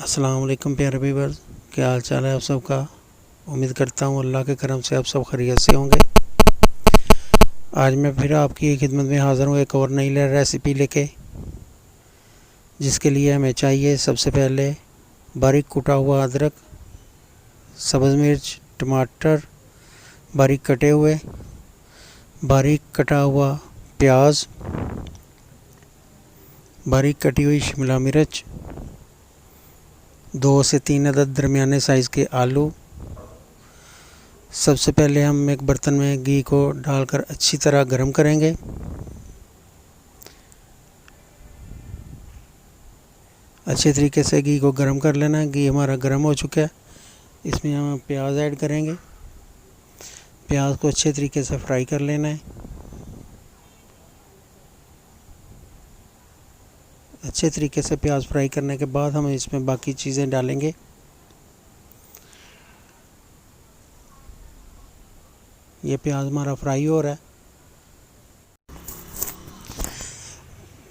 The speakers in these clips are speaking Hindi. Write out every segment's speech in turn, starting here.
अस्सलाम वालेकुम प्यारे व्यूअर्स, क्या हाल चाल है आप सबका। उम्मीद करता हूँ अल्लाह के करम से आप सब खैरियत से होंगे। आज मैं फिर आपकी खिदमत में हाज़िर हूँ एक और नई रेसिपी लेके, जिसके लिए हमें चाहिए सबसे पहले बारीक कुटा हुआ अदरक, सब्ज़ मिर्च, टमाटर बारीक कटे हुए, बारीक कटा हुआ प्याज, बारीक कटी हुई शिमला मिर्च, 2 से 3 अदद दरमियाने साइज़ के आलू। सबसे पहले हम एक बर्तन में घी को डालकर अच्छी तरह गर्म करेंगे। अच्छे तरीके से घी को गर्म कर लेना है। घी हमारा गर्म हो चुका है, इसमें हम प्याज ऐड करेंगे। प्याज को अच्छे तरीके से फ्राई कर लेना है। अच्छे तरीके से प्याज फ्राई करने के बाद हम इसमें बाकी चीज़ें डालेंगे। ये प्याज हमारा फ्राई हो रहा है।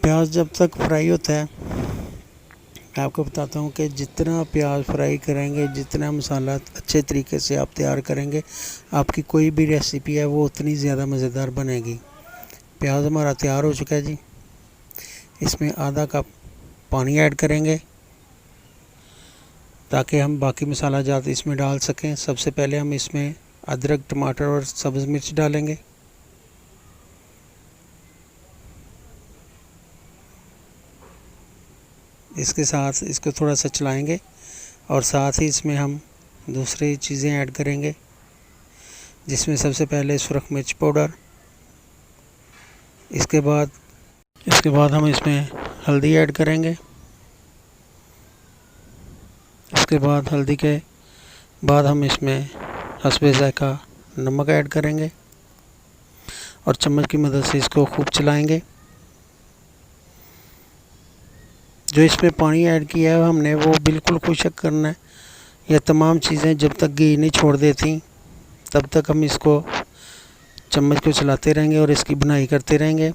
प्याज जब तक फ्राई होता है, मैं आपको बताता हूँ कि जितना प्याज फ्राई करेंगे, जितना मसाला अच्छे तरीके से आप तैयार करेंगे, आपकी कोई भी रेसिपी है वो उतनी ज़्यादा मज़ेदार बनेगी। प्याज हमारा तैयार हो चुका है जी। इसमें आधा कप पानी ऐड करेंगे ताकि हम बाकी मसाला जात इसमें डाल सकें। सबसे पहले हम इसमें अदरक, टमाटर और सब्ज़ मिर्च डालेंगे। इसके साथ इसको थोड़ा सा चलाएंगे और साथ ही इसमें हम दूसरी चीज़ें ऐड करेंगे, जिसमें सबसे पहले सुरख मिर्च पाउडर। इसके बाद हम इसमें हल्दी ऐड करेंगे। इसके बाद हल्दी के बाद हम इसमें हस्बे ज़ायक़ा नमक ऐड करेंगे और चम्मच की मदद से इसको खूब चलाएंगे। जो इसमें पानी ऐड किया है हमने, वो बिल्कुल खुश्क करना है। यह तमाम चीज़ें जब तक घी नहीं छोड़ देती तब तक हम इसको चम्मच को चलाते रहेंगे और इसकी बुनाई करते रहेंगे।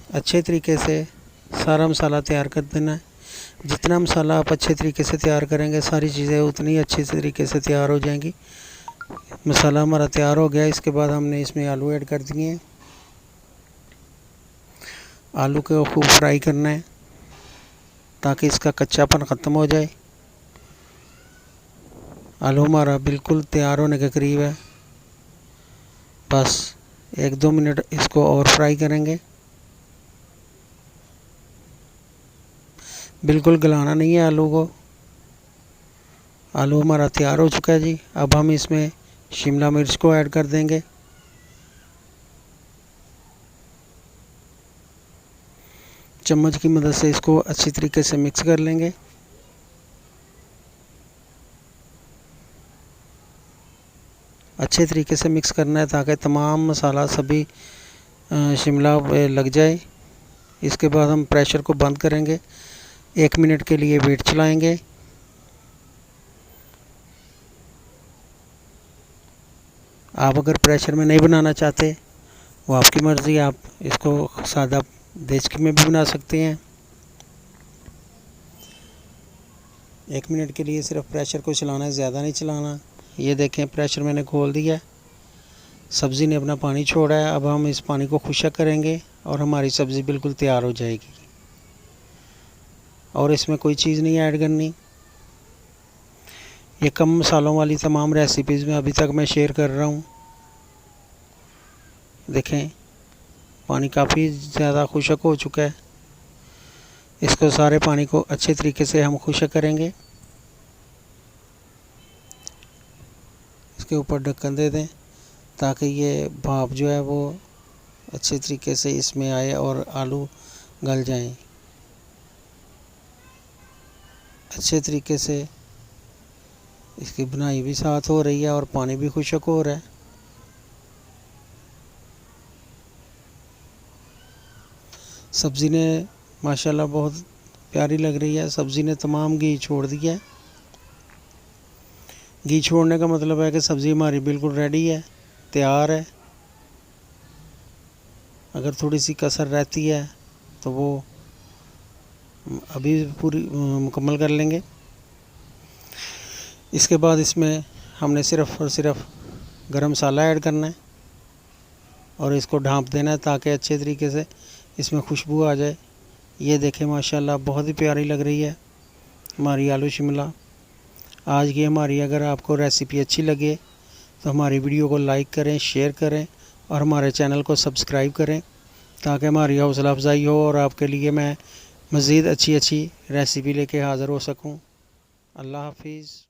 अच्छे तरीके से सारा मसाला तैयार कर देना है। जितना मसाला आप अच्छे तरीके से तैयार करेंगे, सारी चीज़ें उतनी अच्छे तरीके से तैयार हो जाएंगी। मसाला हमारा तैयार हो गया। इसके बाद हमने इसमें आलू ऐड कर दिए हैं। आलू को खूब फ्राई करना है ताकि इसका कच्चापन ख़त्म हो जाए। आलू हमारा बिल्कुल तैयार होने के करीब है। बस 1-2 मिनट इसको और फ्राई करेंगे। बिल्कुल गलाना नहीं है आलू को। आलू हमारा तैयार हो चुका है जी। अब हम इसमें शिमला मिर्च को ऐड कर देंगे। चम्मच की मदद से इसको अच्छी तरीके से मिक्स कर लेंगे। अच्छे तरीके से मिक्स करना है ताकि तमाम मसाला सभी शिमला लग जाए। इसके बाद हम प्रेशर को बंद करेंगे। 1 मिनट के लिए वेट चलाएंगे। आप अगर प्रेशर में नहीं बनाना चाहते, वो आपकी मर्ज़ी, आप इसको सादा देचकी में भी बना सकते हैं। 1 मिनट के लिए सिर्फ प्रेशर को चलाना है, ज़्यादा नहीं चलाना। ये देखें, प्रेशर मैंने खोल दिया। सब्ज़ी ने अपना पानी छोड़ा है। अब हम इस पानी को खुश्क करेंगे और हमारी सब्ज़ी बिल्कुल तैयार हो जाएगी। और इसमें कोई चीज़ नहीं ऐड करनी। ये कम मसालों वाली तमाम रेसिपीज़ में अभी तक मैं शेयर कर रहा हूँ। देखें, पानी काफ़ी ज़्यादा खुश्क हो चुका है। इसको सारे पानी को अच्छे तरीके से हम खुश्क करेंगे। इसके ऊपर ढक्कन दे दें ताकि ये भाप जो है वो अच्छे तरीके से इसमें आए और आलू गल जाएं। अच्छे तरीके से इसकी बुनाई भी साथ हो रही है और पानी भी खुश्क हो रहा है। सब्ज़ी ने माशाल्लाह बहुत प्यारी लग रही है। सब्ज़ी ने तमाम घी छोड़ दिया है। घी छोड़ने का मतलब है कि सब्ज़ी हमारी बिल्कुल रेडी है, तैयार है। अगर थोड़ी सी कसर रहती है तो वो अभी पूरी मुकम्मल कर लेंगे। इसके बाद इसमें हमने सिर्फ़ और सिर्फ गरम मसाला ऐड करना है और इसको ढाँप देना है ताकि अच्छे तरीके से इसमें खुशबू आ जाए। ये देखें माशाल्लाह बहुत ही प्यारी लग रही है हमारी आलू शिमला। आज की हमारी अगर आपको रेसिपी अच्छी लगे तो हमारी वीडियो को लाइक करें, शेयर करें और हमारे चैनल को सब्सक्राइब करें ताकि हमारी हौसला अफजाई हो और आपके लिए मैं मज़ीद अच्छी रेसिपी लेके हाज़िर हो सकूं। अल्लाह हाफिज़।